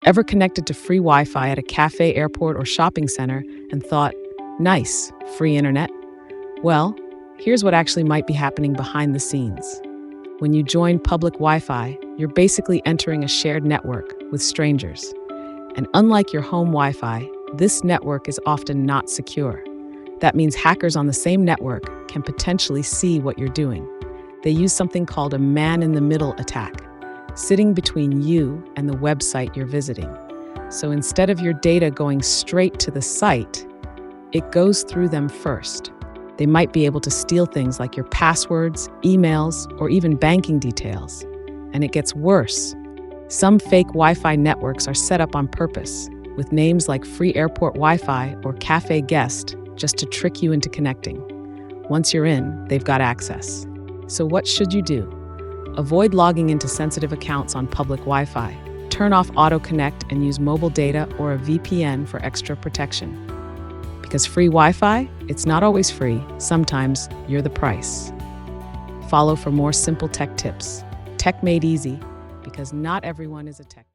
Ever connected to free Wi-Fi at a cafe, airport, or shopping center and thought, nice, free internet? Well, here's what actually might be happening behind the scenes. When you join public Wi-Fi, you're basically entering a shared network with strangers. And unlike your home Wi-Fi, this network is often not secure. That means hackers on the same network can potentially see what you're doing. They use something called a man-in-the-middle attack, sitting between you and the website you're visiting. So instead of your data going straight to the site, it goes through them first. They might be able to steal things like your passwords, emails, or even banking details. And it gets worse. Some fake Wi-Fi networks are set up on purpose, with names like free airport Wi-Fi or cafe guest, just to trick you into connecting. Once you're in, they've got access. So what should you do? Avoid logging into sensitive accounts on public Wi-Fi. Turn off auto connect and use mobile data or a VPN for extra protection. Because free Wi-Fi, it's not always free. Sometimes you're the price. Follow for more simple tech tips. Tech made easy, because not everyone is a tech